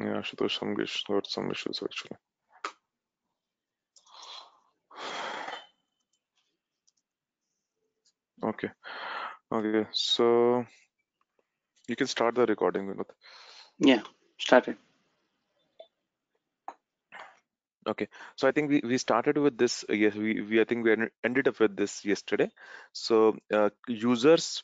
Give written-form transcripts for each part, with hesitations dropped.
Yeah, Ashutosh, some issues actually. Okay, okay. So you can start the recording, Vinod. Yeah, started. Okay, so I think we started with this. Yes, we I think we ended up with this yesterday. So users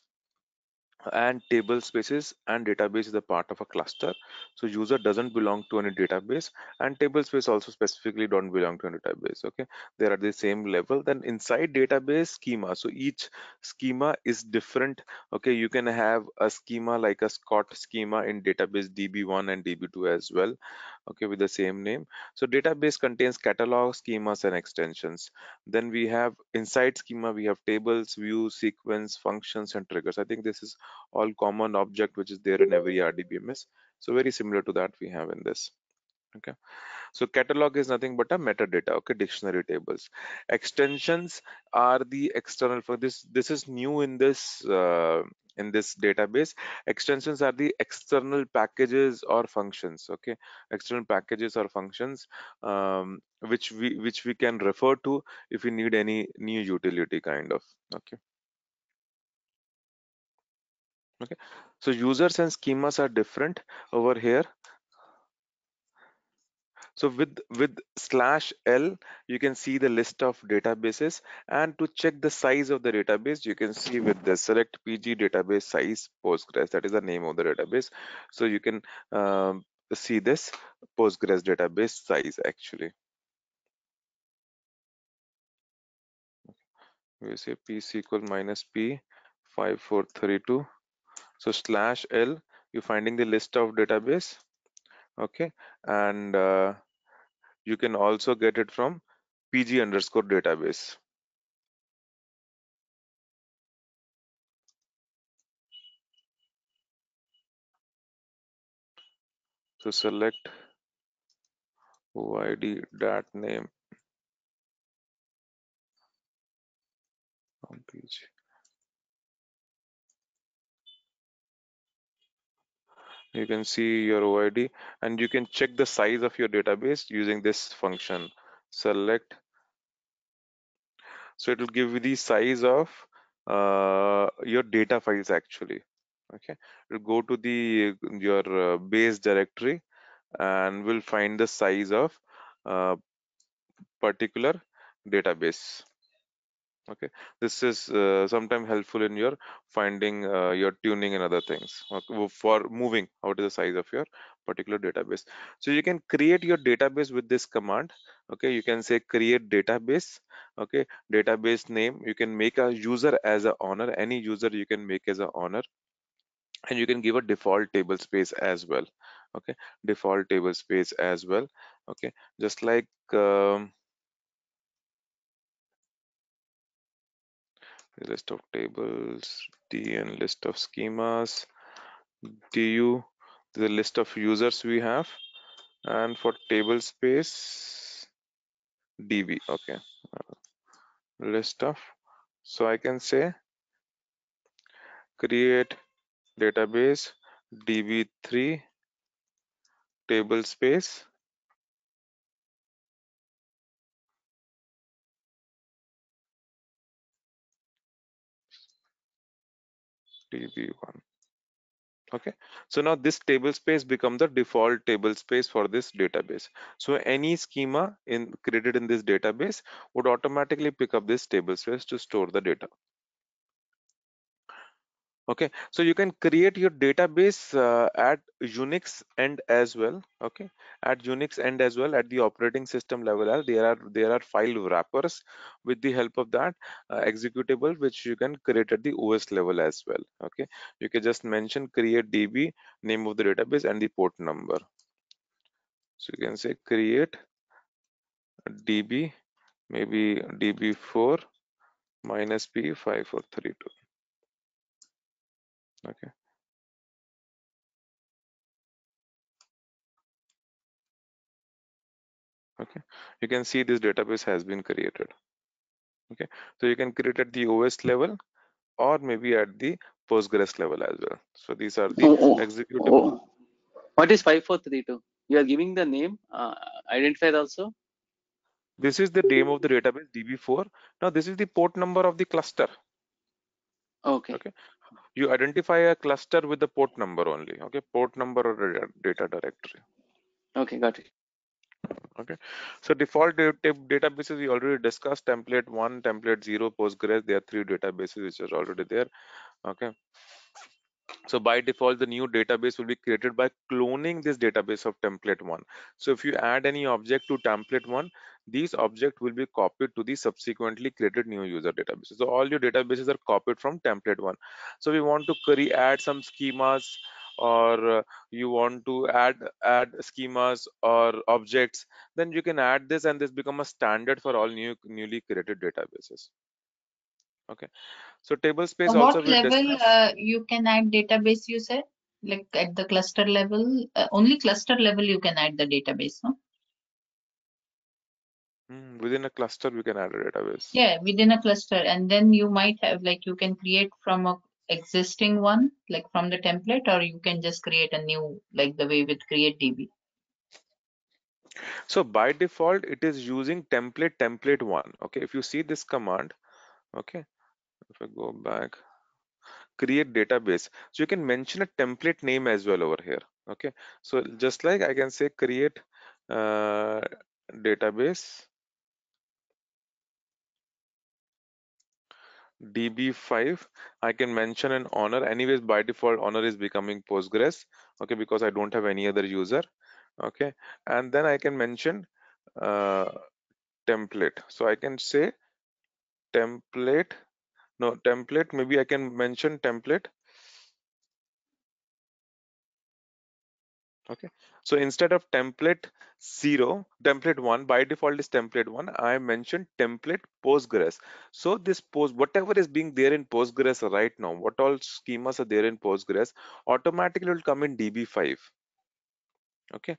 and table spaces and database is a part of a cluster. So user doesn't belong to any database, and table space also specifically don't belong to any database. Okay, they're at the same level. Then inside database schema, so each schema is different. Okay, you can have a schema like a Scott schema in database DB1 and DB2 as well, okay, with the same name. So database contains catalog, schemas, and extensions. Then we have inside schema, we have tables, views, sequence, functions, and triggers. I think this is all common object which is there in every RDBMS. So very similar to that we have in this. Okay, so catalog is nothing but a metadata, okay, dictionary tables. Extensions are the external for this. This is new in this database. Extensions are the external packages or functions, okay, external packages or functions, which we can refer to if we need any new utility kind of. Okay, okay. So users and schemas are different over here. So with /L, you can see the list of databases, and to check the size of the database, you can see with the select PG database size Postgres. That is the name of the database. So you can see this Postgres database size actually. We say PSQL minus P 5432. So /L, you're finding the list of database. Okay, and you can also get it from PG underscore database. So select OID dat name on PG. You can see your OID, and you can check the size of your database using this function. Select, so it will give you the size of your data files actually. Okay, you'll go to the your base directory and will find the size of uh, particular database. Okay, this is sometimes helpful in your finding your tuning and other things, okay, for moving what is the size of your particular database. So you can create your database with this command. Okay, you can say create database. Okay, database name, you can make a user as a owner, any user you can make as a owner, and you can give a default table space as well. Okay, default table space as well. Okay, just like list of tables, DN list of schemas, DU the list of users we have, and for table space DB. Okay, list of. So I can say create database DB3 table space DB1. Okay, so now this table space become the default table space for this database. So any schema in created in this database would automatically pick up this table space to store the data. Okay, so you can create your database at Unix end as well. Okay, at Unix end as well, at the operating system level, there are file wrappers with the help of that executable, which you can create at the OS level as well. Okay, you can just mention create DB, name of the database, and the port number. So you can say create DB, maybe DB4 minus P 5432. Okay. Okay, you can see this database has been created. Okay, so you can create at the OS level or maybe at the Postgres level as well. So these are the Oh, oh, executable. oh. What is 5432? You are giving the name, identifier also. This is the name of the database DB4. Now this is the port number of the cluster. Okay. Okay, you identify a cluster with the port number only. Okay, port number or data directory. Okay, got it. Okay, so default databases we already discussed: template 1, template 0, Postgres. There are three databases which are already there. Okay, so by default, the new database will be created by cloning this database of template one. So if you add any object to template one, these object will be copied to the subsequently created new user databases. So all your databases are copied from template one. So we want to query, add some schemas, or you want to add schemas or objects, then you can add this, and this become a standard for all newly created databases. Okay, so table space also What we level discuss. you can add database, you said? Like at the cluster level, only cluster level you can add the database, no? Within a cluster, we can add a database. Yeah, within a cluster, and then you might have, like, you can create from a existing one, like from the template, or you can just create a new, like the way with create DB. So by default, it is using template one. Okay, if you see this command, okay, if I go back, create database, so you can mention a template name as well over here. Okay, so just like I can say create uh, database DB5. I can mention an honor. Anyways, by default, honor is becoming Postgres. Okay, because I don't have any other user. Okay, and then I can mention uh, template. So I can say template. No, template, maybe I can mention template. Okay, so instead of template 0, template 1, by default is template 1, I mentioned template Postgres. So this post, whatever is being there in Postgres right now, what all schemas are there in Postgres, automatically will come in DB5. Okay,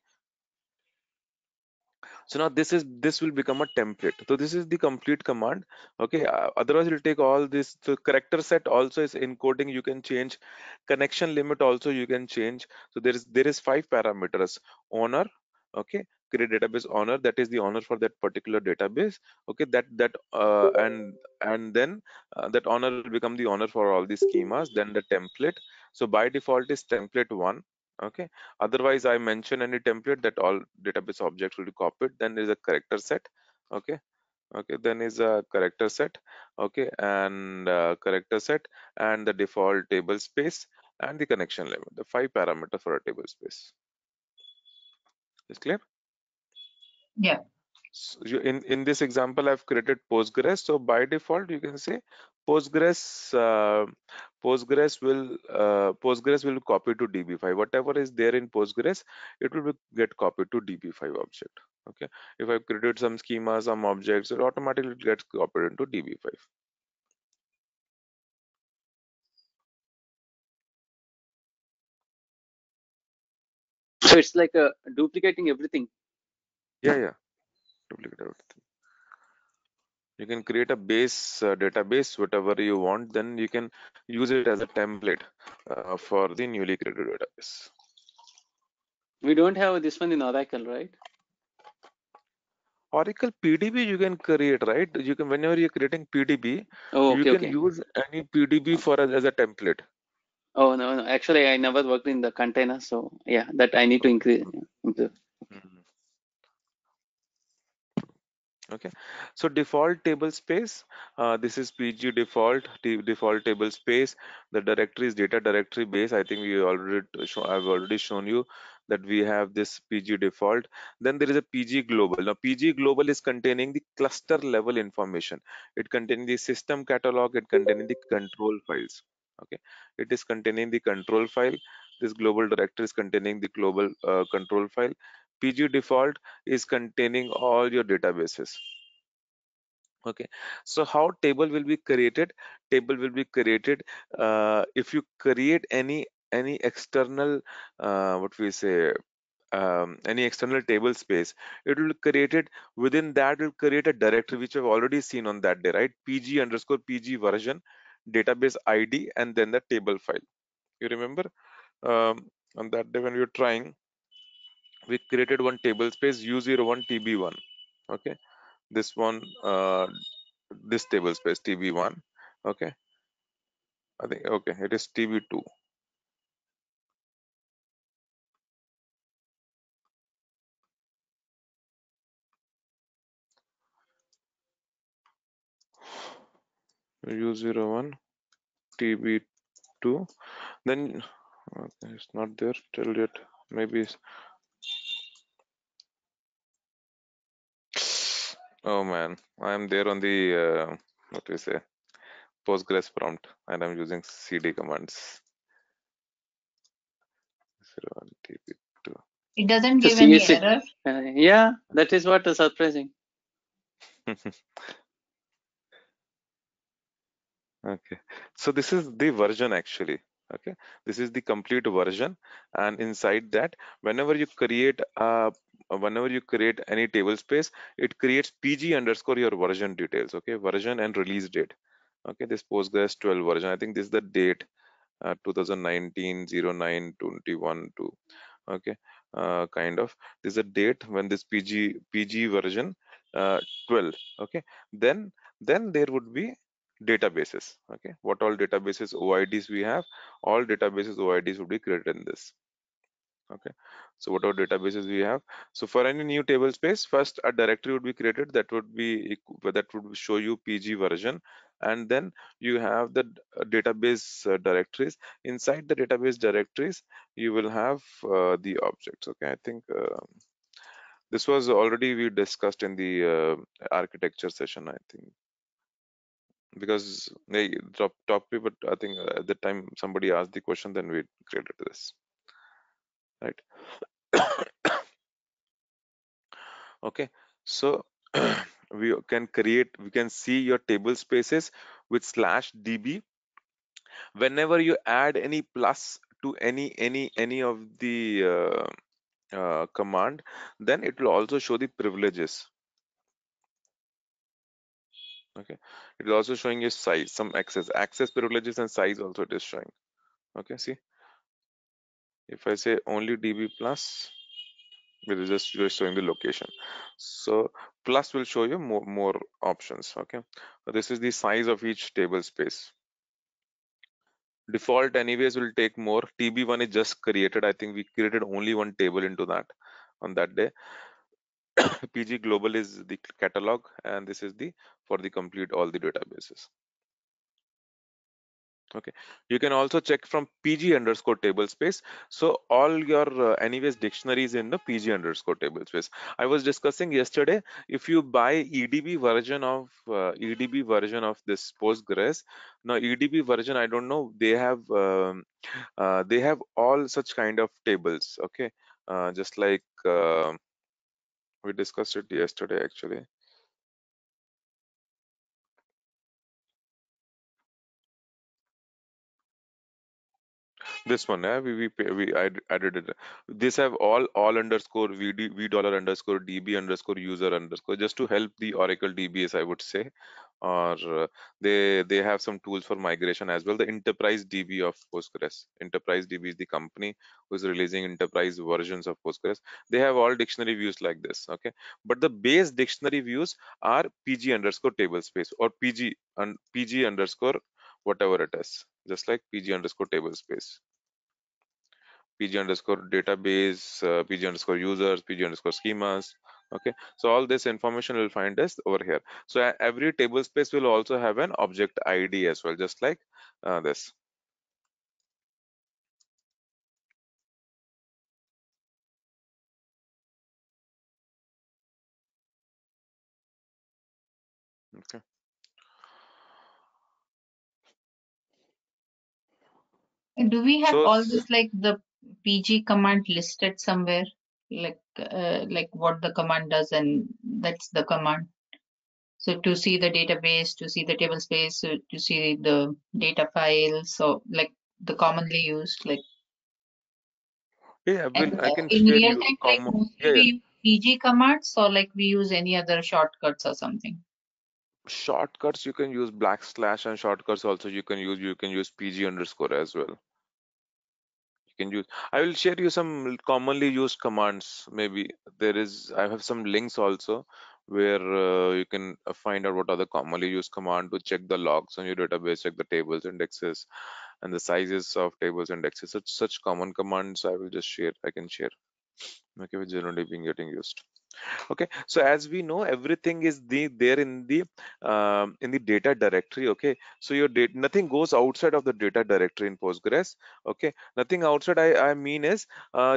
so now this will become a template. So this is the complete command. Okay, otherwise it will take all this. The character set also is encoding. You can change connection limit also. You can change. So there is five parameters. Owner. Okay, create database owner. That is the owner for that particular database. Okay, and then that owner will become the owner for all the schemas. Then the template. So by default is template one. Okay, otherwise I mention any template that all database objects will be copied. Then there is a character set. Okay, okay, then is a character set. Okay, and character set, and the default table space, and the connection limit, the five parameter for a table space. Is clear? Yeah. So in this example, I've created Postgres. So by default, you can say Postgres Postgres will copy to DB5. Whatever is there in Postgres, it will get copied to DB5 object. Okay. If I created some schema, some objects, it automatically gets copied into DB5. So it's like duplicating everything. Yeah. Duplicate everything. You can create a base database, whatever you want, then you can use it as a template for the newly created database. We don't have this one in Oracle, right? Oracle PDB you can create, right? You can, whenever you're creating PDB, Oh, you okay, can okay. use any PDB for as a template. Oh, no. Actually, I never worked in the container, so yeah, that I need to increase. Improve. Mhm. Okay, so default table space, this is PG default default table space. The directory is data directory base. I think I've already shown you that we have this PG default. Then there is a PG global. Now PG global is containing the cluster level information. It containing the system catalog. It containing the control files. Okay, it is containing the control file. This global directory is containing the global control file. PG default is containing all your databases. Okay, so how table will be created? Table will be created if you create any external what we say any external table space, it will create it. Within that will create a directory which I've already seen on that day, right? PG underscore PG version, database ID, and then the table file. You remember on that day when we were trying, we created one table space U01 TB1. Okay, this one, this table space TB1. Okay, I think, okay, it is TB2. U01 TB2. Then okay, it's not there till yet. Maybe oh man, I am there on the what do you say, Postgres prompt, and I'm using cd commands. 01 TB2. It doesn't So give any CSC, error. yeah, that is what is surprising. Okay, so this is the version actually. Okay, this is the complete version, and inside that, whenever you create any table space, it creates pg underscore your version details. Okay, version and release date. Okay, this Postgres 12 version. I think this is the date, 2019 09 21 2. Okay, kind of. This is a date when this pg version, 12. Okay, then there would be databases. Okay, what all databases OIDs we have, all databases OIDs would be created in this. Okay, so what are databases we have? So for any new table space, first a directory would be created that would be that would show you pg version, and then you have the database directories. Inside the database directories you will have the objects. Okay, I think this was already we discussed in the architecture session, I think, because they top but I think at the time somebody asked the question, then we created this, right? Okay, so we can see your table spaces with slash db. Whenever you add any plus to any of the command, then it will also show the privileges. Okay, it is also showing you size, some access privileges and size also it is showing. Okay, see, if I say only db plus, it is just showing the location. So plus will show you more options. Okay, so this is the size of each table space. Default anyways will take more. TB1 is just created. I think we created only one table into that on that day. PG global is the catalog, and this is the for the complete all the databases. Okay, you can also check from PG underscore table space. So all your anyways dictionaries in the PG underscore table space. I was discussing yesterday, if you buy EDB version of this Postgres. Now EDB version, I don't know, they have all such kind of tables. Okay, just like we discussed it yesterday actually. This one, yeah, added it. This have all underscore v dollar underscore db underscore user underscore, just to help the Oracle DBS, I would say. Or they have some tools for migration as well. The Enterprise DB of Postgres. Enterprise DB is the company who is releasing enterprise versions of Postgres. They have all dictionary views like this. Okay, but the base dictionary views are PG underscore table space or PG underscore whatever it is, just like PG underscore table space. PG underscore database, PG underscore users, PG underscore schemas. Okay, so all this information will find us over here. So every table space will also have an object ID as well, just like this. Okay. Do we have So all this like the PG command listed somewhere? Like what the command does, and that's the command. So to see the database, to see the table space, to see the data files, so like the commonly used, like, yeah, and I can in share real you time, like common. mostly Yeah, we yeah. use PG commands, or like we use any other shortcuts or something. Shortcuts you can use // and shortcuts also you can use PG underscore as well. can use. I will share you some commonly used commands. Maybe I have some links also where you can find out what are the commonly used command to check the logs on your database, check the tables, indexes, and the sizes of tables, indexes. Such common commands I will just share. I can share. Okay, which generally being getting used. Okay, so as we know, everything is there in the data directory. Okay, so your data, nothing goes outside of the data directory in Postgres. Okay, nothing outside. I mean is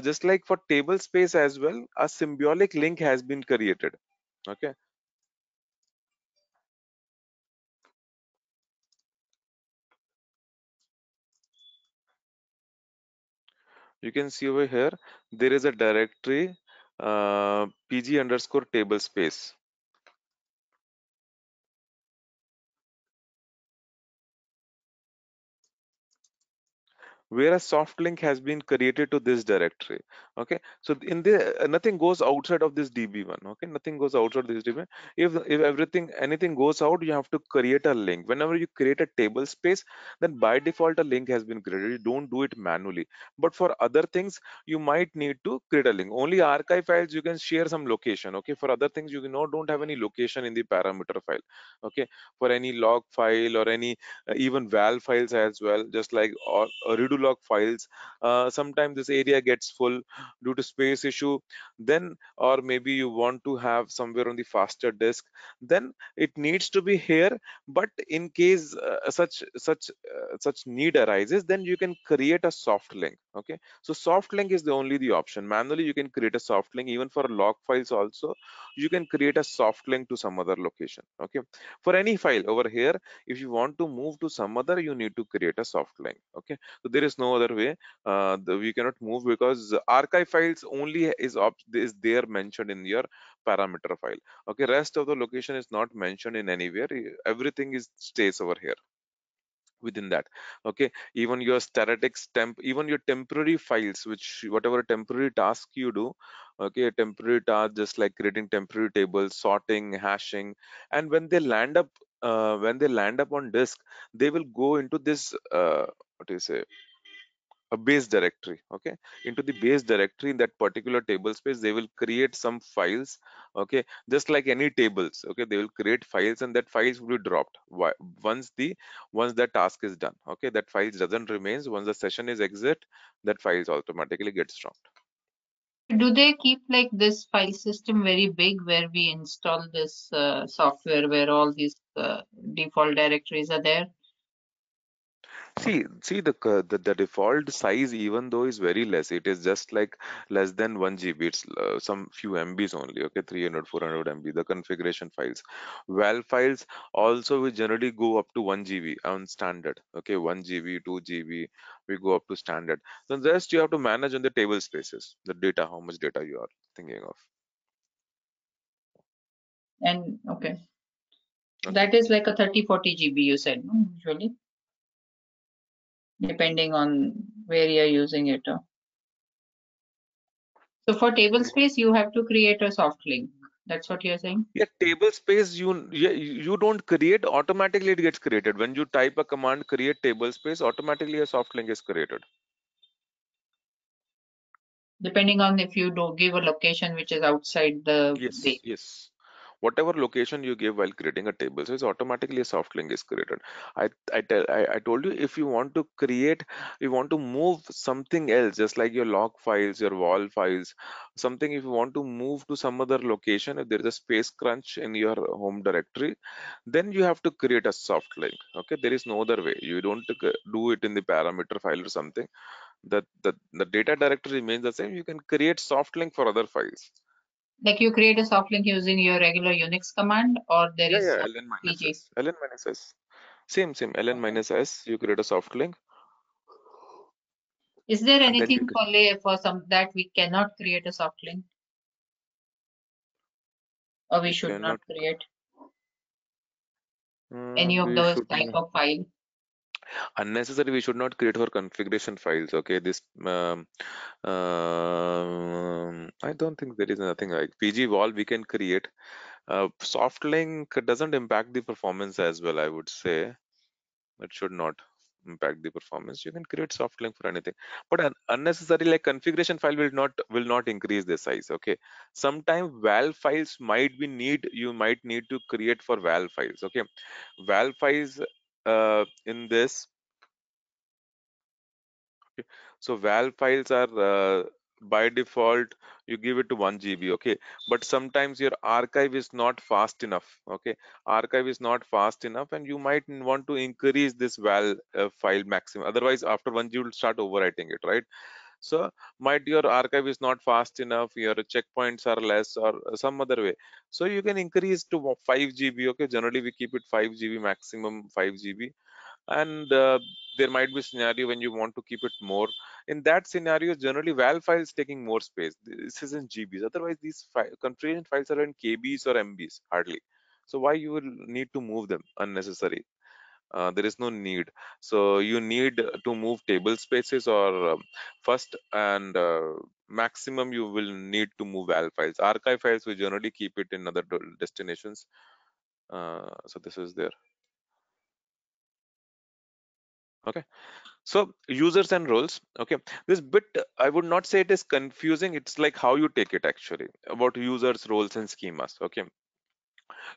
just like for table space as well, a symbolic link has been created. Okay, you can see over here there is a directory pg underscore table space, where a soft link has been created to this directory. Okay, so in the nothing goes outside of this db1. Okay, nothing goes outside this db. If everything anything goes out, you have to create a link. Whenever you create a table space, then by default a link has been created. You don't do it manually, but for other things you might need to create a link. Only archive files you can share some location. Okay, for other things you don't have any location in the parameter file. Okay, for any log file or any even val files as well, just like or redo log files, sometimes this area gets full due to space issue. Then or maybe you want to have somewhere on the faster disk, then it needs to be here. But in case such need arises, then you can create a soft link. Okay, so soft link is the only the option. Manually you can create a soft link. Even for log files also, you can create a soft link to some other location. Okay, for any file over here, if you want to move to some other, you need to create a soft link. Okay, so there is no other way. We cannot move because archive files only is there mentioned in your parameter file. Okay, rest of the location is not mentioned in anywhere. Everything is stays over here within that. Okay, even your statics temp, even your temporary files, which whatever temporary task you do. Okay, a temporary task just like creating temporary tables, sorting, hashing, and when they land up on disk, they will go into this what do you say, a base directory. Okay, into the base directory in that particular table space they will create some files. Okay, just like any tables. Okay, they will create files and that files will be dropped. Once that task is done. Okay, that files doesn't remains. Once the session is exit, that files automatically gets dropped. Do they keep like this file system very big where we install this software where all these default directories are there? See the default size, even though is very less, it is just like less than 1 GB. It's some few MBs only. Okay, 300, 400 MB. The configuration files, val files also we generally go up to 1 GB on standard. Okay, 1 GB, 2 GB, we go up to standard. Then the rest you have to manage on the table spaces, the data, how much data you are thinking of. And okay, Okay. that is like a 30-40 GB you said, no? Usually, depending on where you're using it. So for table space, you have to create a soft link. That's what you're saying? Yeah, table space you don't create, automatically it gets created. When you type a command create table space, automatically a soft link is created. Depending on if you do give a location which is outside the Yes, base. yes. Whatever location you give while creating a table, so it's automatically a soft link is created. I told you, if you want to create, you want to move something else, just like your log files, your wall files, something. If you want to move to some other location, if there is a space crunch in your home directory, then you have to create a soft link. Okay, there is no other way. You don't do it in the parameter file or something. The data directory remains the same. You can create soft link for other files. Like you create a soft link using your regular Unix command, or there Yeah, is yeah, a ln minus PG. s. ln minus s. Same, ln Okay. minus s. You create a soft link, Is there and then anything for for some that we cannot create a soft link, or we we should cannot. not create any of We those should type of file? unnecessary. We should not create for configuration files. Okay, this I don't think there is nothing like PG wall we can create. Soft link doesn't impact the performance as well. I would say it should not. impact the performance, you can create soft link for anything. But unnecessary like configuration file will not increase the size. Okay, sometimes val files might be need you might need to create for val files. Okay, val files in this. Okay. So val files are by default you give it to 1 GB. Okay, but sometimes your archive is not fast enough. Okay, archive is not fast enough, and you might want to increase this val file maximum. Otherwise, after 1 you will start overwriting it, right? So might your archive is not fast enough, your checkpoints are less, or some other way. So you can increase to 5 GB. Okay, generally we keep it 5 GB maximum, 5 GB. And there might be scenario when you want to keep it more. In that scenario, generally val files taking more space. This is in GBs. Otherwise these configuration files are in KBs or MBs hardly. So why you will need to move them unnecessary? There is no need. So you need to move table spaces or first, and maximum you will need to move val files. Archive files we generally keep it in other destinations. So this is there. Okay. So users and roles. Okay, this bit I would not say it is confusing. It's like how you take it actually about users, roles, and schemas. Okay,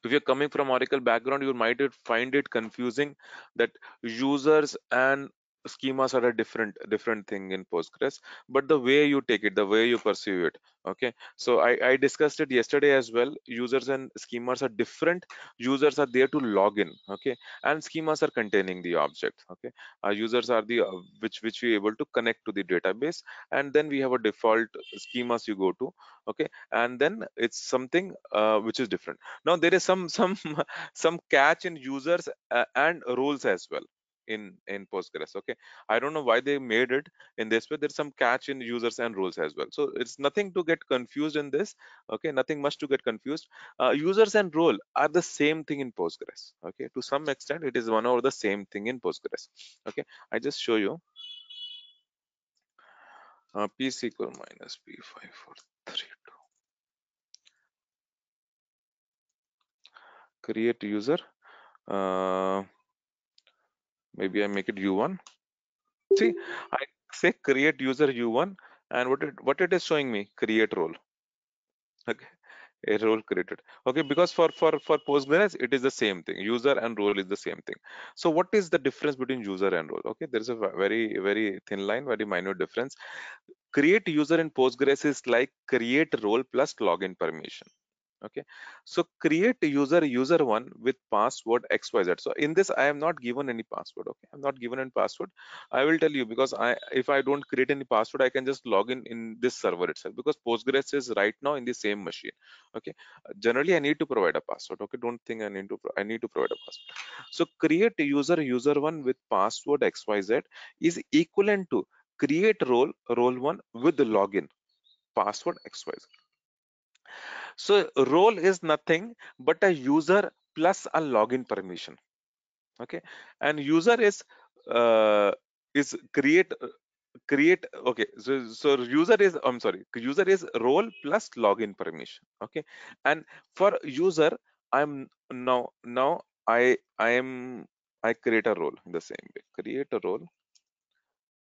if you're coming from Oracle background, you might find it confusing that users and schemas are a different thing in Postgres. But the way you take it, the way you perceive it. Okay, so I discussed it yesterday as well. Users and schemas are different. Users are there to log in. Okay, and schemas are containing the object. Okay, users are the which we able to connect to the database, and then we have a default schemas you go to. Okay, and then it's something which is different. Now there is some some catch in users and roles as well in Postgres. Okay, I don't know why they made it in this way. There's some catch in users and roles as well. So it's nothing to get confused in this. Okay, nothing much to get confused. Users and role are the same thing in Postgres. Okay, to some extent it is one or the same thing in Postgres. Okay, I just show you p SQL minus p543 create user. uh, Maybe I make it u1. See, I say create user u1, and what it is showing me, create role. Okay, a role created. Okay, because for Postgres it is the same thing. User and role is the same thing. So what is the difference between user and role? Okay, there is a very thin line, very minor difference. Create user in Postgres is like create role plus login permission. Okay, so create user1 with password xyz. So in this I am not given any password. Okay, I'm not given any password. I will tell you, because if I don't create any password, I can just log in this server itself, because Postgres is right now in the same machine. Okay, generally I need to provide a password. Okay, don't think I need to provide a password. So create user1 with password xyz is equivalent to create role1 with the login password xyz. So role is nothing but a user plus a login permission. Okay, and user is create. Okay, so user is, I'm sorry, user is role plus login permission. Okay, and for user, I'm now I create a role in the same way. Create a role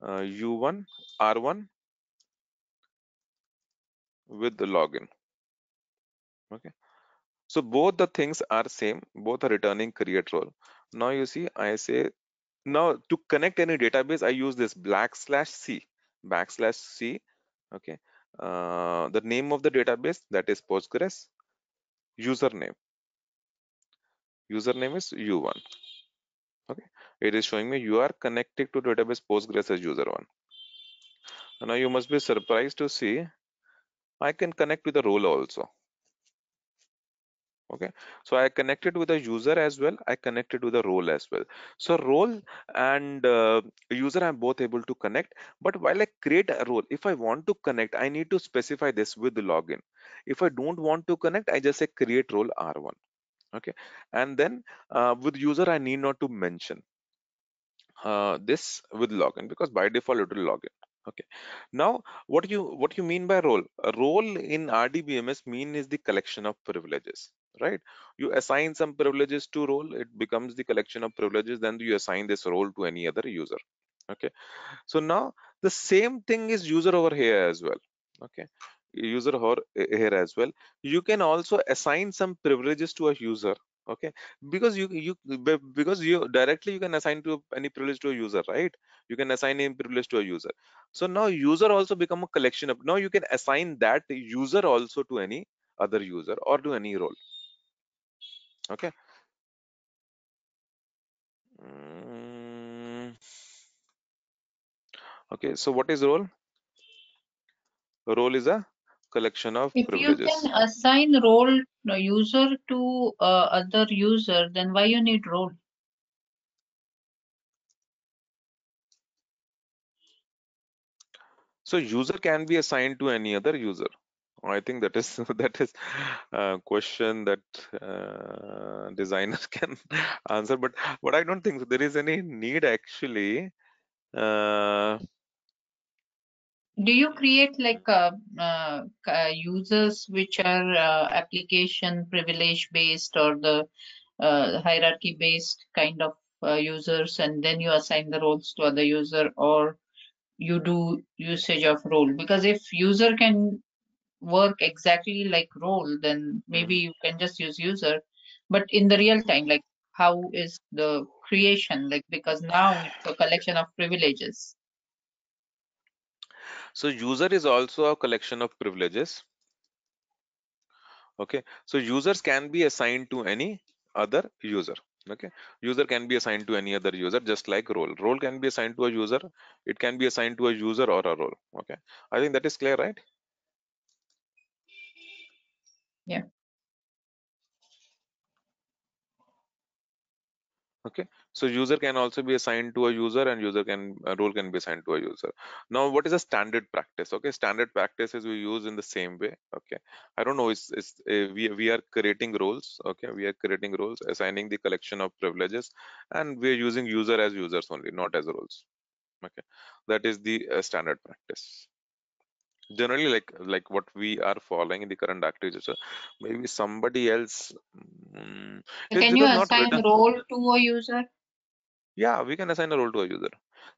u1 r1 with the login. Okay, so both the things are same, both are returning create role. Now you see, I say, now to connect any database, I use this \c. Okay, the name of the database, that is Postgres. Username is u1. Okay, it is showing me you are connected to database Postgres as user1. Now you must be surprised to see I can connect with the role also. Okay, so I connected with a user as well, I connected with a role as well. So role and user, I'm both able to connect. But while I create a role, if I want to connect, I need to specify this with the login. If I don't want to connect, I just say create role r1. Okay, and then with user, I need not to mention this with login, because by default it will login. Okay, now what you mean by role? A role in RDBMS mean is the collection of privileges. right? You assign some privileges to role, it becomes the collection of privileges, then you assign this role to any other user. Okay, so now the same thing is user over here as well. Okay, user here as well. You can also assign some privileges to a user. Okay, because because you directly you can assign to any privilege to a user, right? You can assign any privilege to a user. So now user also become a collection of, now you can assign that user also to any other user or to any role. Okay. Mm, okay, so what is role? Role is a collection of If you can privileges. assign role user to other user, then why you need role? So user can be assigned to any other user. I think that is that is a question that designers can answer, but I don't think so. There is any need actually. Uh, Do you create like users which are application privilege based or the hierarchy based kind of users, and then you assign the roles to other user, or you do usage of role? Because if user can work exactly like role, then maybe mhm. you can just use user. But in the real time, like how is the creation? Like, because now it's a collection of privileges. So user is also a collection of privileges. Okay, so users can be assigned to any other user. Okay, user can be assigned to any other user, just like role can be assigned to a user, it can be assigned to a user or a role. Okay, I think that is clear, right? Yeah. Okay, so user can also be assigned to a user, and user can role can be assigned to a user. Now what is a standard practice? Okay, standard practice is we use in the same way. Okay, I don't know, we are creating roles. Okay, we are creating roles, assigning the collection of privileges, and we are using user as users only, not as roles. Okay, that is the standard practice generally, like what we are following in the current activity. So maybe somebody else, mm, So it's can you because not assign written. role to a user? Yeah, we can assign a role to a user.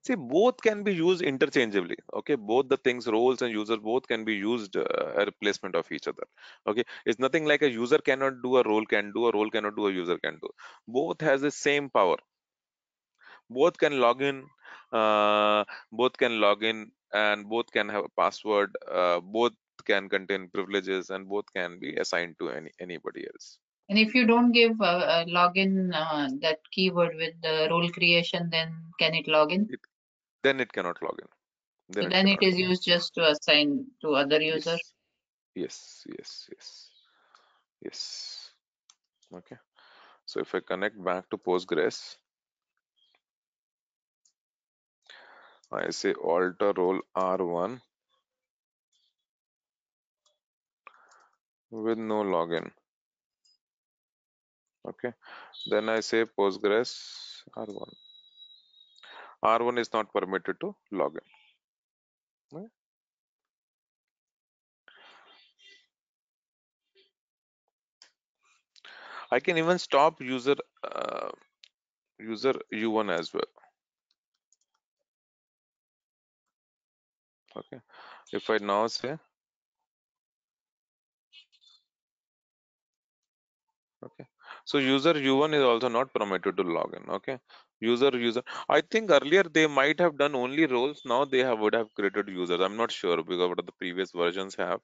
See, both can be used interchangeably. Okay, both the things, roles and user, both can be used a replacement of each other. Okay, it's nothing like a user cannot do, a role can do, a role cannot do, a user can do. Both has the same power. Both can log in, both can log in, and both can have a password. Both can contain privileges, and both can be assigned to anybody else. And if you don't give a login that keyword with the role creation, then can it log in? It, then it cannot log in. So Then it then it cannot is log used just to assign to other in. user. Yes, yes, yes, yes, yes. Okay. So if I connect back to Postgres, I say alter role R1 with no login. Okay. Then I say Postgres R1. R1 is not permitted to login. Right? I can even stop user U1 as well. Okay. If I now say, okay, so user U1 is also not permitted to log in. Okay, user. I think earlier they might have done only roles. Now they have would have created users. I'm not sure because what the previous versions have.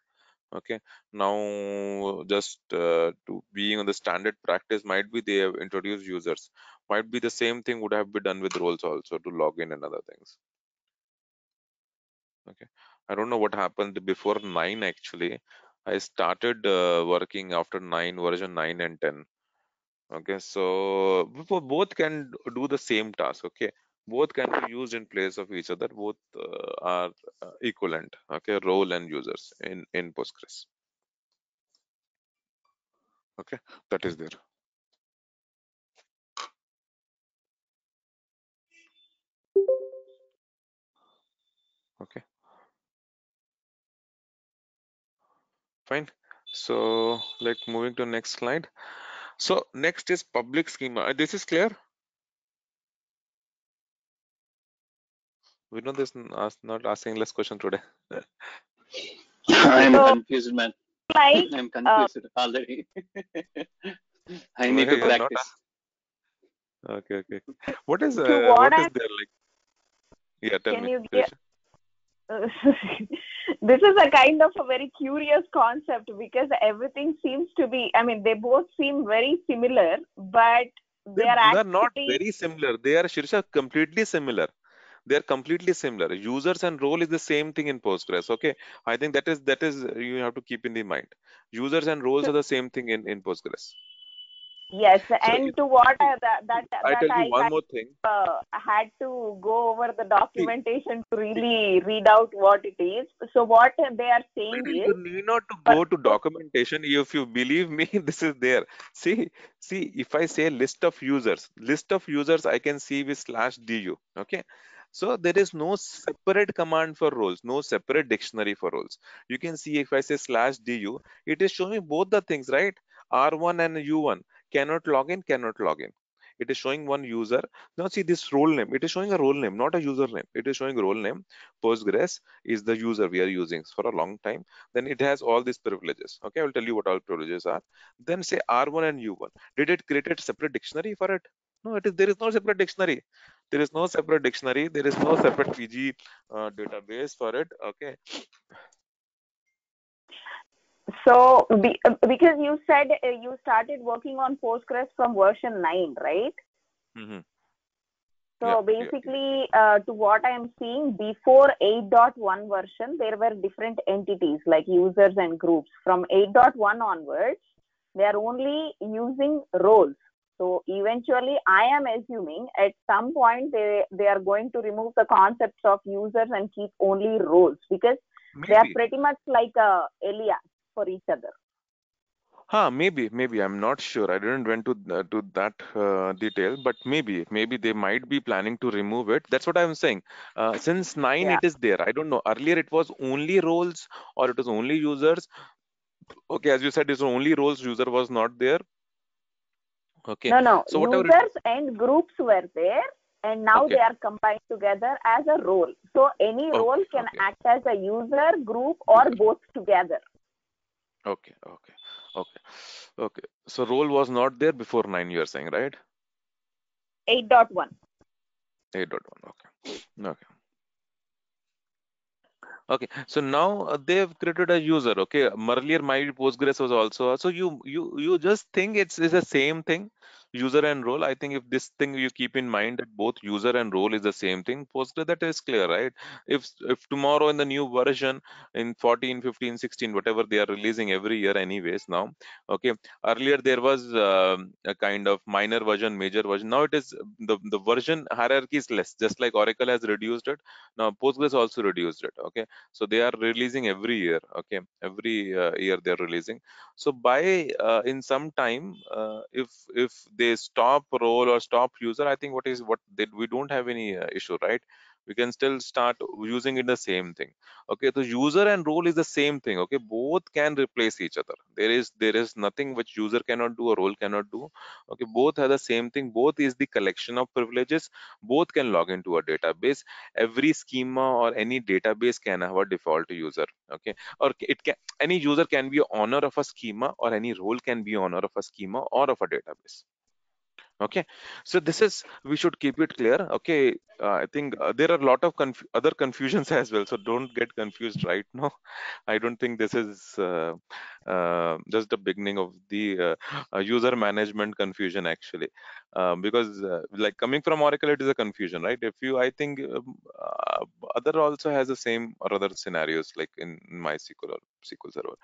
Okay, now just to being on the standard practice, might be they have introduced users. Might be the same thing would have been done with roles also to log in and other things. Okay, I don't know what happened before 9 actually. I started working after 9, version 9 and 10. Okay, so both can do the same task. Okay, both can be used in place of each other. Both are equivalent. Okay, role and users in Postgres. Okay, that is there. Okay, fine. So like moving to next slide. So next is public schema. This is clear. We know this not asking less question today. I'm So, confused, man. like, I'm confused already. I need Why to you're not practice. okay, okay. to what What is I'm, there like? Yeah, tell can me, you give? Felicia. This is a kind of a very curious concept because everything seems to be, I mean, they both seem very similar, but They they are are not actually, very similar. They are Shirsha completely similar. They are completely similar. Users and role is the same thing in Postgres. Okay, I think that is you have to keep in the mind. Users and roles are the same thing in Postgres. yes, So and to what see, I that tell you I one kind more thing. had to go over the See, documentation to see, really read out what it is. So what they are saying is, you need not to for go to documentation. If you believe me, this is there. See, see, if I say list of users, I can see with /du. Okay. So there is no separate command for roles, no separate dictionary for roles. You can see if I say /du, it is showing both the things, right? R1 and U1 cannot log in, cannot log in. It is showing one user. Now see this role name. It is showing a role name, not a username. It is showing role name. Postgres is the user we are using for a long time. Then it has all these privileges. Okay, I will tell you what all privileges are. Then say R1 and U1. Did it create a separate dictionary for it? No, it is there is no separate dictionary. There is no separate dictionary. There is no separate PG database for it. Okay. so because you said you started working on Postgres from version 9, right? Hmm. Yeah, So yeah. basically, to what I am seeing, before 8.1 version, there were different entities like users and groups. From 8.1 onwards, they are only using roles. So eventually, I am assuming at some point they are going to remove the concepts of users and keep only roles because they are Maybe. pretty much like a alias for each other. Maybe. I'm not sure. I didn't went to that detail, but maybe they might be planning to remove it. That's what I'm saying. Since nine, Yeah. it is there. I don't know. Earlier, it was only roles or it was only users. Okay, as you said, it's only roles. User was not there. Okay, No, no. so whatever it is. Users and groups were there, and now they Okay, are combined together as a role. So any role okay, can okay. act as a user, group, or User. both together. Okay, okay, okay, okay. So role was not there before nine. You are saying, right? 8.1. 8.1. Okay, okay. Okay, so now they've created a user. Okay, earlier my Postgres was also so you just think it's the same thing, user and role. I think if this thing you keep in mind that both user and role is the same thing, Postgres that is clear, right? If tomorrow in the new version in 14, 15, 16, whatever they are releasing every year, anyways now. Okay, earlier there was a kind of minor version, major version. Now it is the version hierarchy is less. Just like Oracle has reduced it, now Postgres also reduced it. Okay, so they are releasing every year. Okay, every year they are releasing. So by in some time, if they stop role or stop user, I think what they, we don't have any issue, right? We can still start using it the same thing. Okay, so user and role is the same thing. Okay, both can replace each other. There is nothing which user cannot do or role cannot do. Okay, both are the same thing. Both is the collection of privileges. Both can log into a database. Every schema or any database can have a default user. Okay, or it can, any user can be owner of a schema, or any role can be owner of a schema or of a database. Okay, so this is, we should keep it clear. Okay, I think there are a lot of other confusions as well, so don't get confused right now. I don't think this is just the beginning of the user management confusion actually, because like coming from Oracle, it is a confusion, right? If you, I think other also has the same or other scenarios like in MySQL or SQL Server.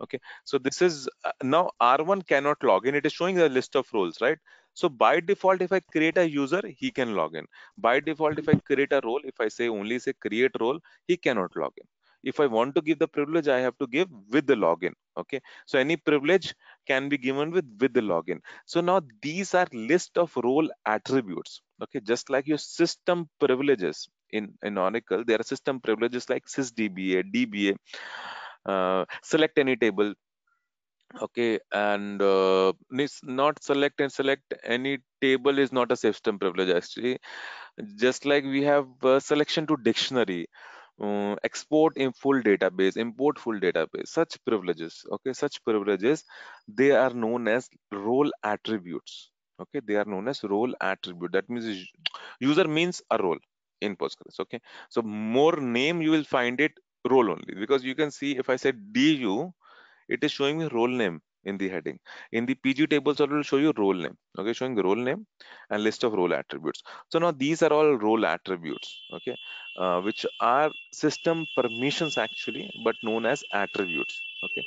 Okay, so this is now R1 cannot log in. It is showing a list of roles, right? So by default, if I create a user, he can log in. By default, if I create a role, if I say only say create role, he cannot log in. If I want to give the privilege, I have to give with the login. Okay, so any privilege can be given with the login. So now these are list of role attributes. Okay, just like your system privileges in Oracle, there are system privileges like sysdba, dba, select any table. Okay, and not select and select any table is not a system privilege actually. Just like we have selection to dictionary, export in full database, import full database, such privileges. Okay, such privileges, they are known as role attributes. Okay, they are known as role attribute. That means user means a role in Postgres. Okay, so more name you will find it role only, because you can see if I said du, it is showing me role name in the heading. In the PG tables, it will show you role name. Okay, showing the role name and list of role attributes. So now these are all role attributes. Okay, which are system permissions actually, but known as attributes. Okay,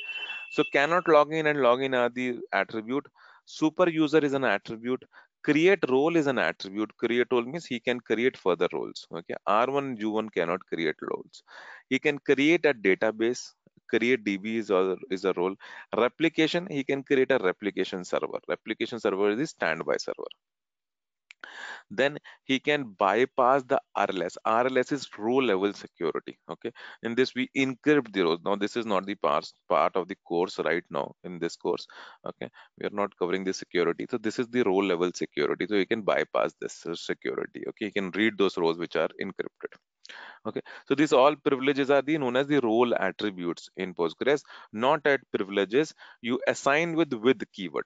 so cannot log in and log in are the attribute. Super user is an attribute. Create role is an attribute. Create role means he can create further roles. Okay, R1 U1 cannot create roles. He can create a database. Create DB is a role. Replication, he can create a replication server. Replication server is the standby server. Then he can bypass the RLS. RLS is row level security. Okay, in this we encrypt the rows. Now this is not the part of the course right now in this course. Okay, we are not covering the security. So this is the row level security. So you can bypass this security. Okay, you can read those rows which are encrypted. Okay, so these all privileges are the known as the role attributes in Postgres. Not at privileges you assign with keyword.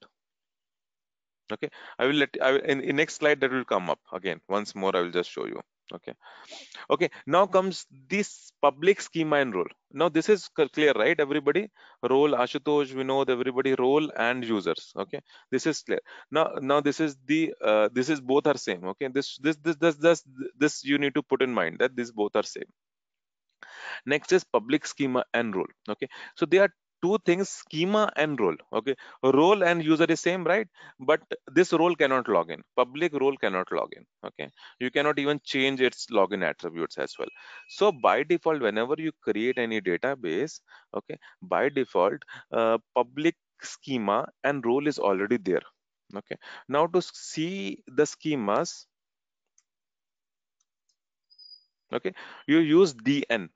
Okay, I will in next slide that will come up again once more. I will just show you. Okay, okay, now comes this public schema and role. Now this is clear, right? Everybody, role, Ashutosh, Vinod, everybody, role and users. Okay, this is clear. Now this is the this is both are same. Okay, this you need to put in mind that these both are same. Next is public schema and role. Okay, so there are two things, schema and role. Okay, role and user is same, right? But this role cannot log in, public role cannot log in. Okay, you cannot even change its login attributes as well. So by default, whenever you create any database, okay, by default public schema and role is already there. Okay, now to see the schemas, okay, you use dn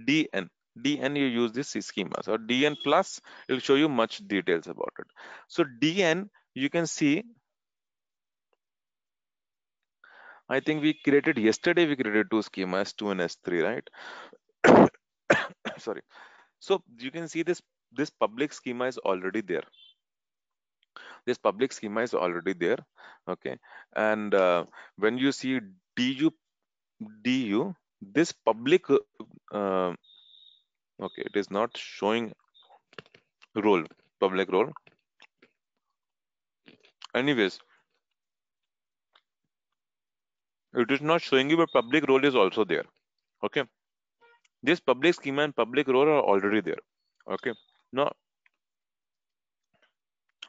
dn, you use this schema. So dn plus, it will show you much details about it. So dn, you can see, I think we created yesterday, we created two schemas, S2 and S3, right? Sorry. So you can see this public schema is already there. This public schema is already there. Okay, and when you see du, this public okay, it is not showing role, public role. Anyways, it is not showing you, but public role is also there. Okay, this public schema and public role are already there. Okay, now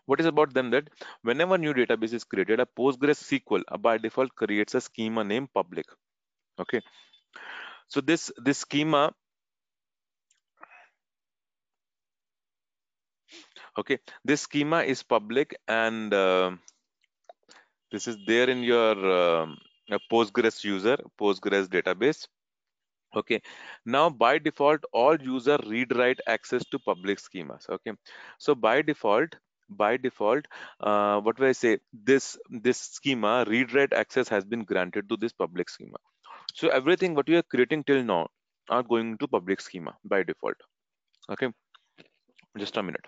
what is about them, that whenever new database is created, a PostgresSQL by default creates a schema named public. Okay, so this schema, okay, this schema is public, and this is there in your Postgres user, Postgres database. Okay, now by default all user read write access to public schemas. Okay, so by default what do I say, this schema read write access has been granted to this public schema. So everything what you are creating till now are going to public schema by default. Okay, just a minute.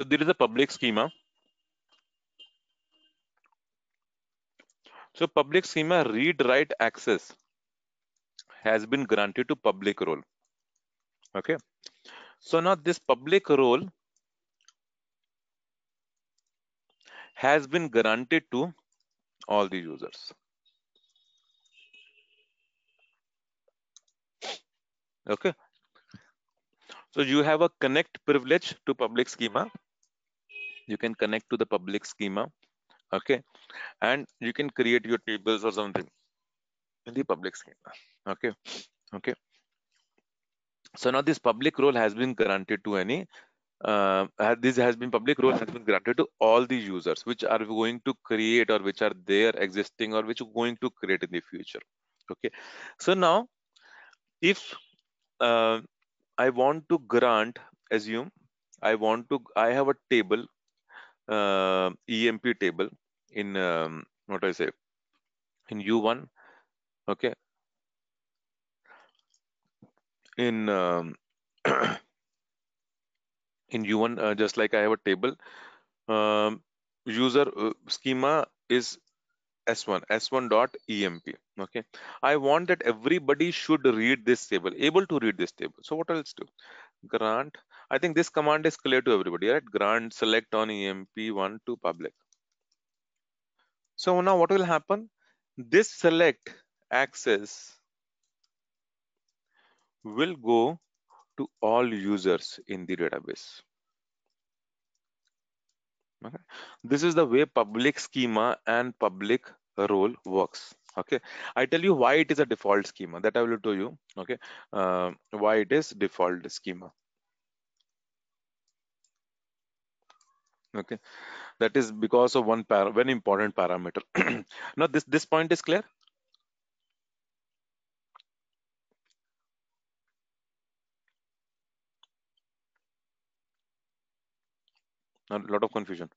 So there is a public schema. So public schema read write access has been granted to public role. Okay, so now this public role has been granted to all the users. Okay, so you have a connect privilege to public schema. You can connect to the public schema, okay, and you can create your tables or something in the public schema. Okay, okay. So now this public role has been granted to any this has been public role has been granted to all the users which are going to create or which are there existing or which are going to create in the future. Okay, so now if uh, I want to grant, assume I have a table, EMP table in what I say in U1. Okay, in in U1, just like I have a table, um, user schema is S1 dot emp. Okay, I want that everybody should read this table, able to read this table. So what else do? Grant. I think this command is clear to everybody, right? Grant select on emp1 to public. So now what will happen? This select access will go to all users in the database. Okay. This is the way public schema and public role works. Okay, I tell you why it is a default schema. That I will tell you. Okay, why it is default schema. Okay, that is because of one very important parameter. Now this point is clear. A lot of confusion.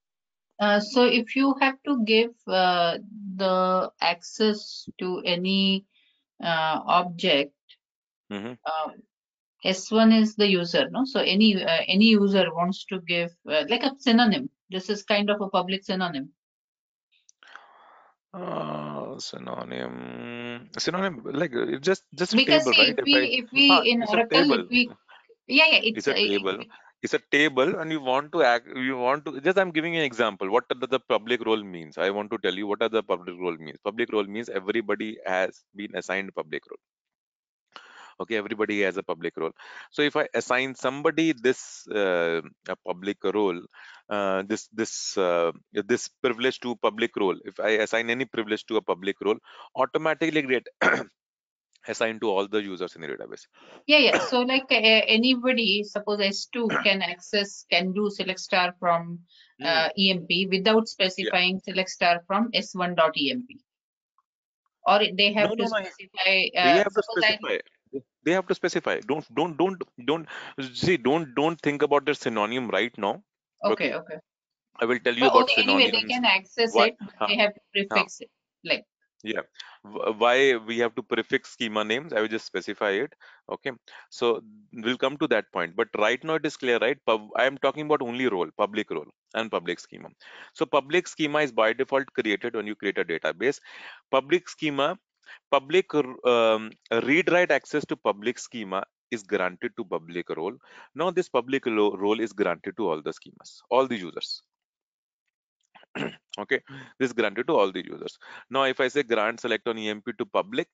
So if you have to give the access to any object, Hmm. S1 is the user, no? So any user wants to give like a synonym. This is kind of a public synonym. Synonym, like just a Because table, see, right? if we in It's a Oracle, if table. we yeah, It's a table. It's a table, and you want to act. You want to just. I'm giving you an example. What the public role means. I want to tell you what are the public role means. Public role means everybody has been assigned public role. Okay, everybody has a public role. So if I assign somebody this a public role, this privilege to public role. If I assign any privilege to a public role, automatically get assigned to all the users in the database. yeah. So like anybody, suppose S2 can access, can do select star from Hmm. EMP without Yeah. specifying select star from S1.emp, or they No, have to no, no. specify. They have to Suppose I specify. They have to specify. Don't see. Don't think about the synonym right now. Okay, okay. I will tell you But about okay, anyway, they synonyms. can access Why? it, but Huh, they have to huh. prefix it. Like Yeah. Why we have to prefix schema names? I will just specify it. Okay. So we'll come to that point. But right now it is clear, right? I am talking about only role, public role and public schema. So public schema is by default created when you create a database. Public schema, public read write access to public schema is granted to public role. Now this public role is granted to all the schemas, all the users. Okay, this is granted to all the users. Now if I say grant select on emp to public,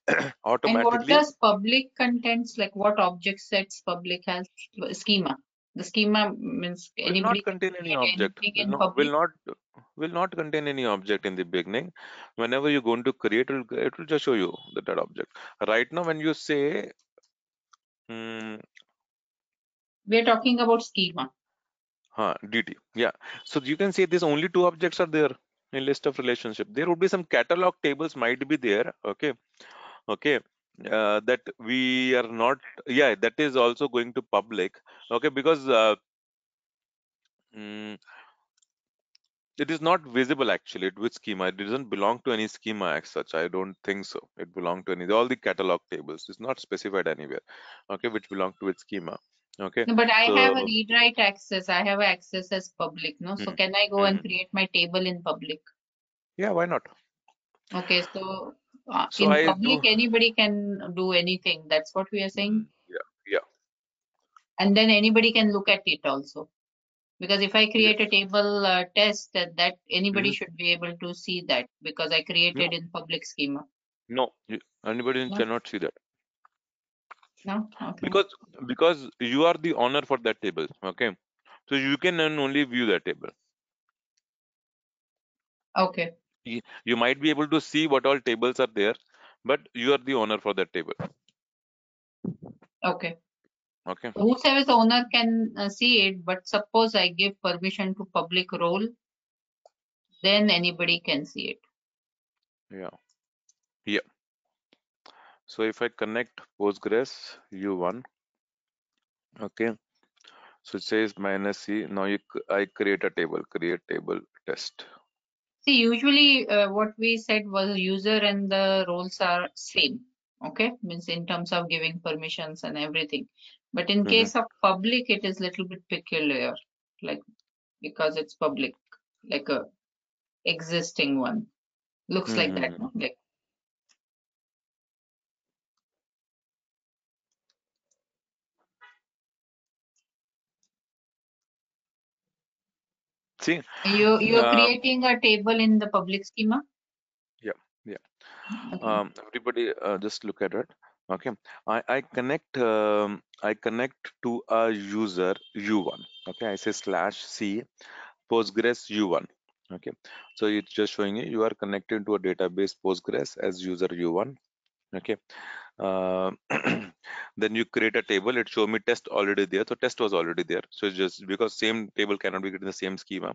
and what automatically does public contents, like what object sets public has? Schema. The schema means will not anybody can contain any create object, anything in public. will not contain any object in the beginning. Whenever you're going to create, it will just show you that object. Right now when you say mm, We're talking about schema. dt, yeah, so you can say these only two objects are there in list of relationship. There would be some catalog tables might be there. Okay, okay, that we are not, yeah, that is also going to public. Okay, because mm, it is not visible actually which schema. It doesn't belong to any schema as such. I don't think so. It belong to any, all the catalog tables. It's not specified anywhere. Okay, which belong to its schema. Okay, No, but I have a so read write access. I have access as public. No, so hmm, can I go and hmm. create my table in public? Yeah, why not? Okay, so So in I public do. anybody can do anything. That's what we are saying. Yeah, yeah, And then anybody can look at it also. Because if I yes. create a table test, that anybody Hmm. should be able to see that because I created No, in public schema. no, anybody No, cannot see that no, okay. because you are the owner for that table. Okay, so you can then only view that table. Okay. You might be able to see what all tables are there, but you are the owner for that table. Okay. Okay. Whosoever the owner can see it, but suppose I give permission to public role, then anybody can see it. Yeah. Yeah. So if I connect Postgres U1, okay. So it says -C. Now I create a table. Create table test. See, usually what we said was user and the roles are same. Okay, means in terms of giving permissions and everything. But in Mm-hmm. case of public, it is little bit peculiar, like because it's public, like a existing one. Looks like that, Mm-hmm. no? Like See, you're uh, creating a table in the public schema. yeah, yeah. Okay. Everybody, just look at it. Okay, I connect to a user U1. Okay, I say /c Postgres U1. Okay, so it's just showing you are connected to a database Postgres as user U1. Okay, uh, then you create a table. It show me test already there, so test was already there. So it's just because same table cannot be created in the same schema.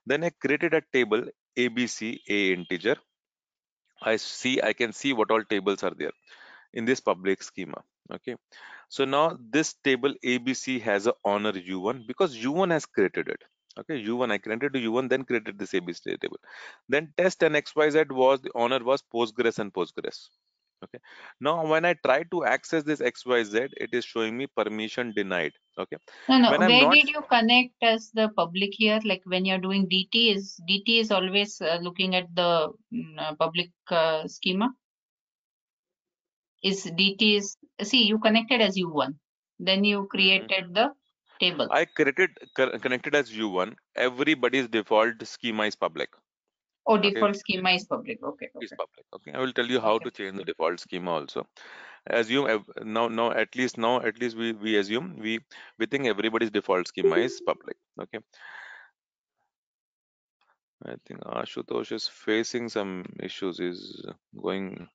Then I created a table ABC A integer. I can see what all tables are there in this public schema. Okay, so now this table ABC has a owner U1 because U1 has created it. Okay, U1 I created to U1, then created this ABC table. Then test and XYZ was the owner was Postgres and Postgres. Okay, now when I try to access this XYZ, it is showing me permission denied. Okay, No. when I'm Where not did you connect as the public here? Like when you're doing DT is always looking at the public schema. Is DT is see you connected as U1, then you Mhm. created the table. I connected as U1, everybody's default schema is public. Oh, Okay, default schema is public. Okay, is okay, public. Okay, I will tell you how okay. to change the default schema also. Assume now at least we assume we think everybody's default schema is public. Okay, I think Ashutosh is facing some issues. Is going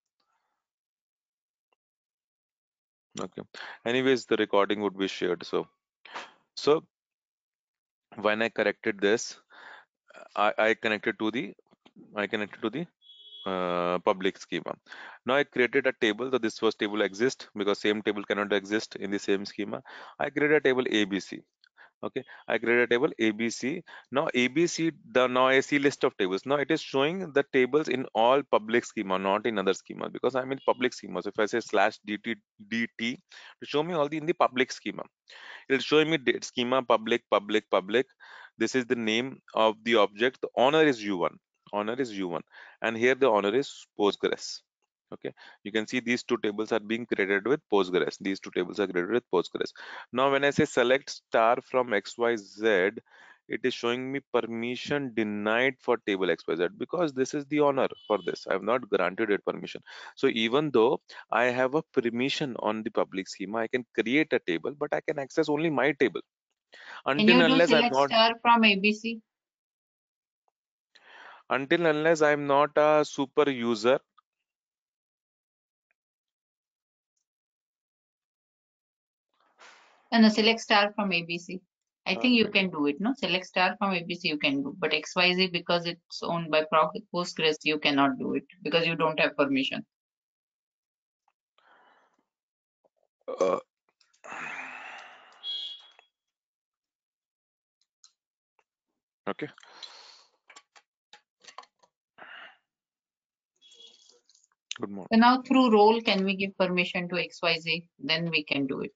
okay. Anyways, the recording would be shared. So when I corrected this, I connected to the public schema. Now I created a table. So this first table exists because same table cannot exist in the same schema. I created a table ABC. Okay, I created a table ABC. Now ABC, now I see list of tables. Now it is showing the tables in all public schema, not in other schemas, because I'm in public schema. So if I say /DT to show me all the in the public schema, it'll show me schema public. This is the name of the object. The owner is U1. Owner is U1, and here the owner is Postgres. Okay, you can see these two tables are being created with Postgres. These two tables are created with Postgres. Now, when I say select star from XYZ, it is showing me permission denied for table XYZ because this is the owner for this. I have not granted it permission. So even though I have a permission on the public schema, I can create a table, but I can access only my table Can until you do unless I'm select not star from ABC? a super user. No, select star from ABC. I think you Okay. can do it, no? Select star from ABC you can do, but XYZ because it's owned by Postgres, you cannot do it because you don't have permission. Uh, okay. Good morning. So now through role, can we give permission to XYZ? Then we can do it.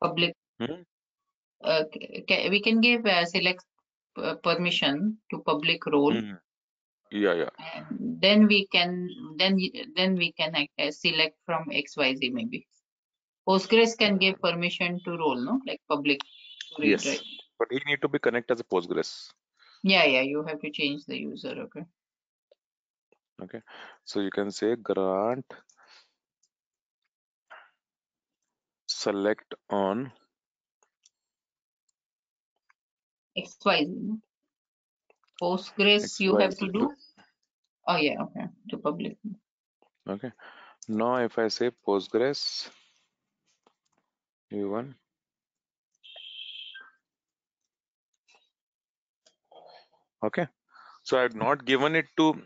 Public, Hmm? we can give select permission to public role, Mhm. Yeah, yeah. and then we can then we can select from XYZ maybe. Postgres can give permission to role, no, like public to read, Yes. right? But he need to be connected as a Postgres. Yeah, you have to change the user. Okay. Okay. So you can say grant select on XYZ, no? Postgres you have to XYZ. do. Oh yeah, okay, to public. Okay. Now if I say Postgres U1, okay. So I have not given it to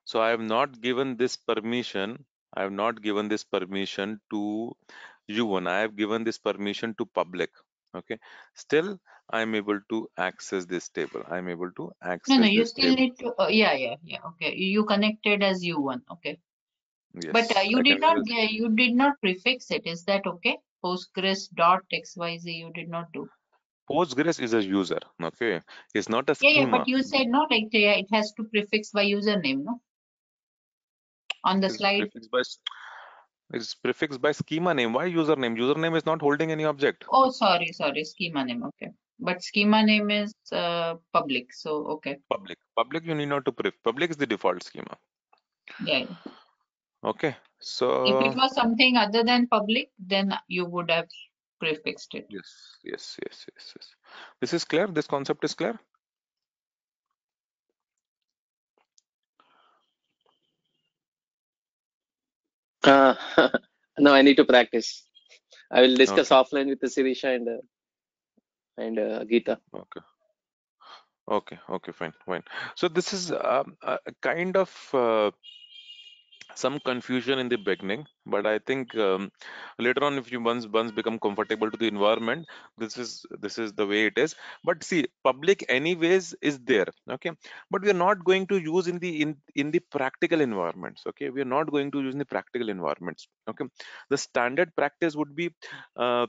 so I have not given this permission. I have not given this permission to U1. I have given this permission to public. Okay. Still, I am able to access this table. I am able to No, access you this still table. need to. Yeah. Okay, you connected as U1. Okay, but Yes, you I did can not. use. You did not prefix it. Is that okay? Postgres dot xyz. You did not do. Postgres is a user. Okay. It's not a Yeah. But schema. you said no. Like it has to prefix by username. No, on the It's slide. prefixed by it's prefixed by schema name. Why username? Username is not holding any object. Oh, sorry. Schema name. Okay, but schema name is public. So okay. Public. Public you need not to public is the default schema. Yeah. Okay. If it So was something other than public, then you would have prefixed it. yes. This is clear. This concept is clear. Uh, no, I need to practice. I will discuss Okay. offline with the Sirisha and Geeta. Okay. Fine. So this is a kind of some confusion in the beginning, but I think later on, if you once become comfortable to the environment, this is the way it is. But see, public anyways is there. Okay, but we are not going to use in the practical environments. Okay, we are not going to use in the practical environments. Okay, the standard practice would be uh,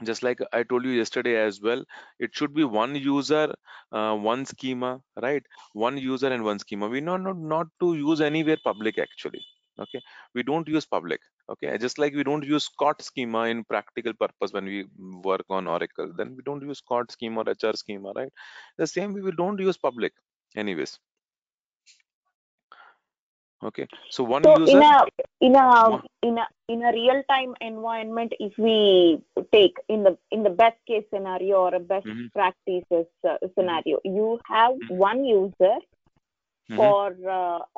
just like I told you yesterday as well, it should be one user, one schema, right? One user and one schema. We not to use anywhere public actually. Okay, we don't use public. Okay, just like we don't use Scott schema in practical purpose when we work on Oracle, then we don't use Scott schema or HR schema, right? The same way we don't use public anyways. Okay, so one So user, in a one. in a real time environment, if we take in the best case scenario or a best Mhm, practices mhm, scenario, you have mhm, one user mhm, for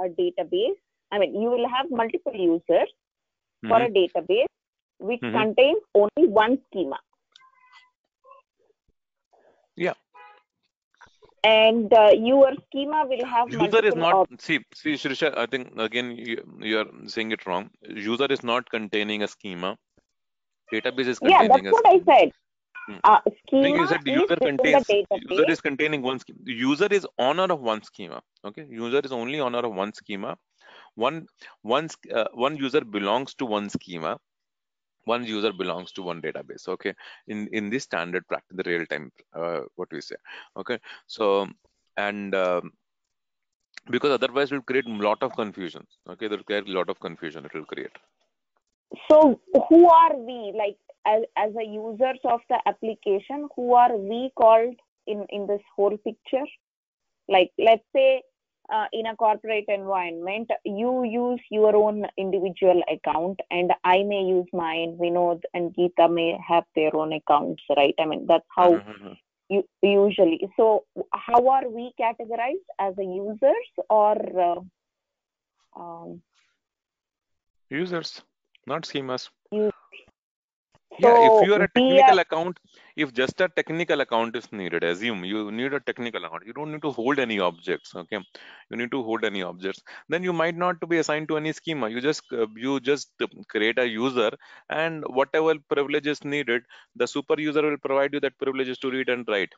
a database. I mean, you will have multiple users for mhm, a database which mhm. contains only one schema, Yeah. and your schema will have User is multiple not, options. see, Shrisha, I think again you are saying it wrong. User is not containing a schema. Database is Yeah, that's containing a what I schema. said. Hmm. No, you Schema said is within the user database. is containing one schema. User is owner of one schema. Okay, user is only owner of one schema. One user belongs to one schema. One user belongs to one database. Okay, in this standard practice, the real time, what we say. Okay, so and because otherwise it will create a lot of confusion. Okay, that will create a lot of confusion. It will create. So who are we, like as a users of the application, who are we called in this whole picture? Like, let's say in a corporate environment, you use your own individual account and I may use mine, Vinod and Geeta may have their own accounts, right? I mean, that's how you usually. So how are we categorized, as a users or um, Users, not schemas. you? Yeah, if So you are a we are. technical account, if just a technical account is needed, assume you need a technical account. You don't need to hold any objects. Okay, you need to hold any objects. Then you might not to be assigned to any schema. You just create a user, and whatever privilege is needed, the super user will provide you that privileges to read and write.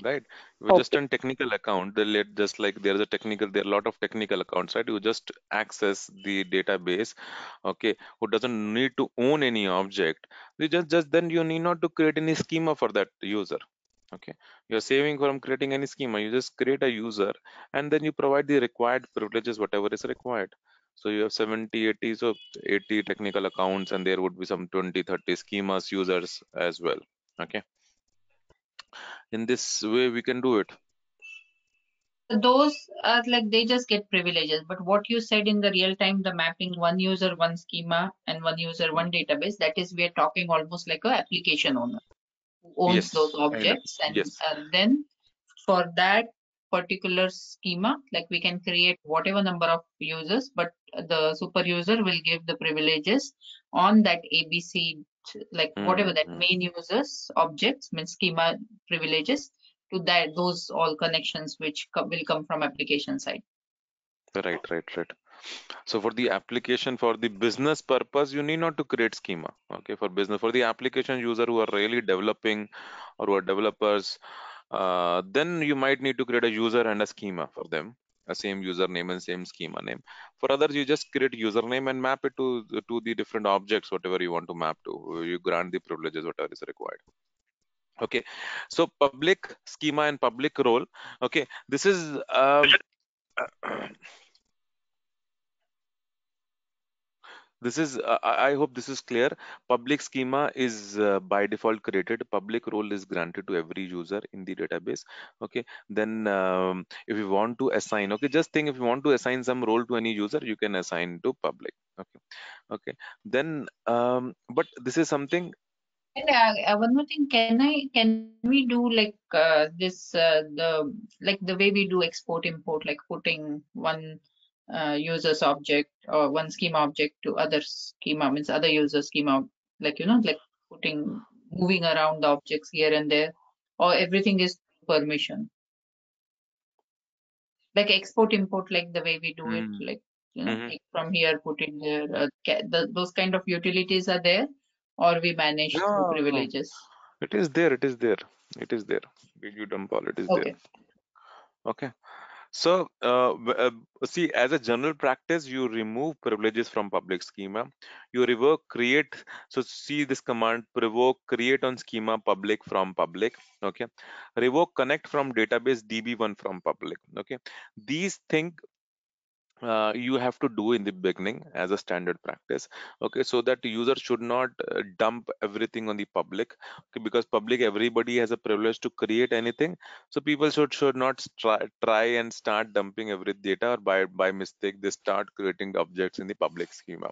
Right, you're just Okay. on technical account, just like there is a technical, there are a lot of technical accounts, right? You just access the database. Okay, who doesn't need to own any object. You just then you need not to create any schema for that user. Okay, you're saving from creating any schema. You just create a user and then you provide the required privileges, whatever is required. So you have 70, 80, so 80 technical accounts, and there would be some 20, 30 schemas users as well. Okay, in this way we can do it. Those are like they just get privileges. But what you said in the real time, the mapping one user, one schema, and one user, one database, that is we're talking almost like a application owner who owns those Yes, I understand. objects. And Yes. then for that particular schema, like we can create whatever number of users, but the super user will give the privileges on that ABC, like whatever that Mm-hmm. main users objects means schema privileges to that those all connections which will come from application side. Right, right, right. So for the application, for the business purpose, you need not to create schema. Okay, for business, for the application user who are really developing or who are developers, then you might need to create a user and a schema for them, a same username and same schema name. For others, you just create username and map it to the different objects, whatever you want to map to. You grant the privileges, whatever is required. Okay, so public schema and public role. Okay, this is this is I hope this is clear. Public schema is by default created. Public role is granted to every user in the database. Okay, then if you want to assign, okay, just think if you want to assign some role to any user, you can assign to public. Okay, okay. Then but this is something. And one more thing, can we do like this the way we do export import, like putting one user's object or one schema object to other schema means other user schema, like like putting moving around the objects here and there, or everything is permission, like export import, like the way we do it, Mm, like mhm. take from here, put it there. Those kind of utilities are there, or we manage through Yeah, privileges. it is there. It is there. It is there. You dump all. It is there. Okay. Okay. So, see, as a general practice, you remove privileges from public schema. You revoke create. So, see this command: revoke create on schema public from public. Okay, revoke connect from database DB1 from public. Okay, these things you have to do in the beginning as a standard practice. Okay, so that the user should not dump everything on the public. Okay, because public everybody has a privilege to create anything, so people should not try and start dumping every data, or by mistake they start creating objects in the public schema.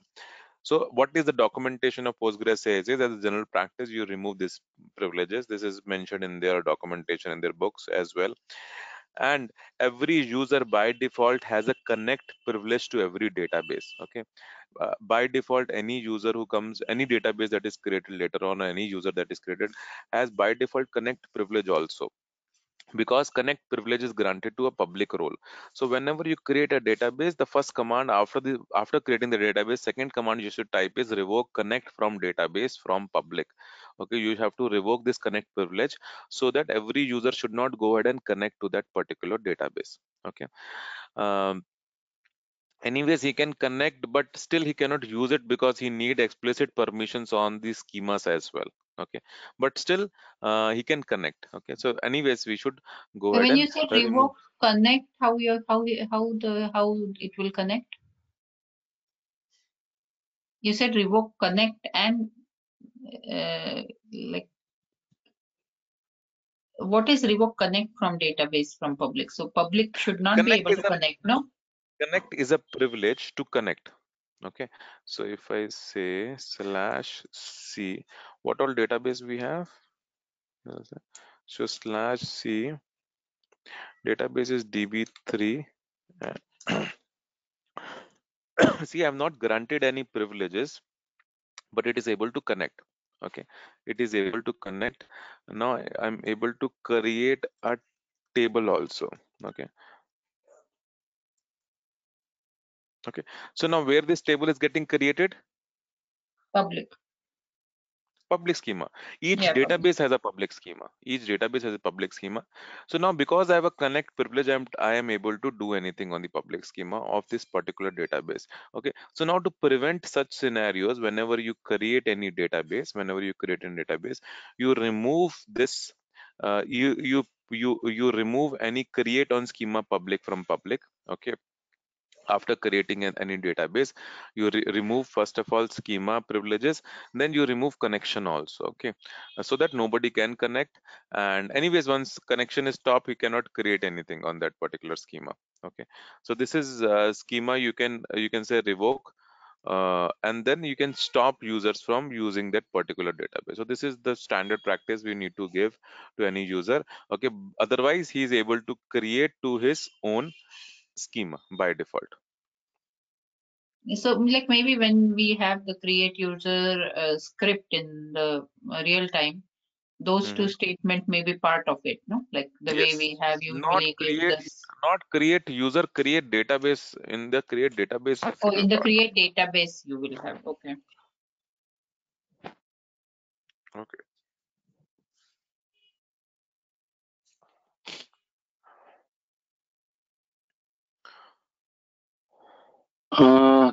So what is the documentation of Postgres says is, as a general practice, you remove these privileges. This is mentioned in their documentation in their books as well. And every user by default has a connect privilege to every database. Okay, by default, any user who comes, any database that is created later on, or any user that is created, has by default connect privilege also, because connect privilege is granted to a public role. So whenever you create a database, the first command after creating the database, second command you should type is revoke connect from database from public. Okay, you have to revoke this connect privilege, so that every user should not go ahead and connect to that particular database. Okay, um, anyways he can connect, but still he cannot use it because he need explicit permissions on the schemas as well. Okay, but still he can connect. Okay, so anyways we should go So ahead when and you said remove. revoke connect, how it will connect? You said revoke connect and like what is revoke connect from database from public? So public should not be connect able is to a connect, no? Connect is a privilege to connect. Okay, so if I say slash c, what all database we have? So slash c, database is db3. See, I'm not granted any privileges, but it is able to connect. Okay, it is able to connect. Now I'm able to create a table also. Okay, okay. So now where this table is getting created? Public. Public schema. Each Yeah, public. database has a public schema. Each database has a public schema. So now because I have a connect privilege, I am able to do anything on the public schema of this particular database. Okay, so now to prevent such scenarios, whenever you create a database, you remove this. You remove any create on schema public from public. Okay, after creating any database, you remove first of all schema privileges, then you remove connection also. Okay. So that nobody can connect, and anyways once connection is stopped, you cannot create anything on that particular schema. Okay. So this is schema you can say revoke, and then you can stop users from using that particular database. So this is the standard practice we need to give to any user. Okay. Otherwise he is able to create to his own schema by default. So like maybe when we have the create user script in the real time, those two Mhm. statement may be part of it, no? Like the way we Yes, have not usually give create, this. not create user, create database. In the create database, it Oh, will be in the part. create database you will have. Okay. Okay.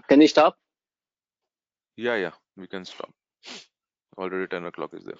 Can we stop? Yeah, we can stop. Already 10 o'clock is there.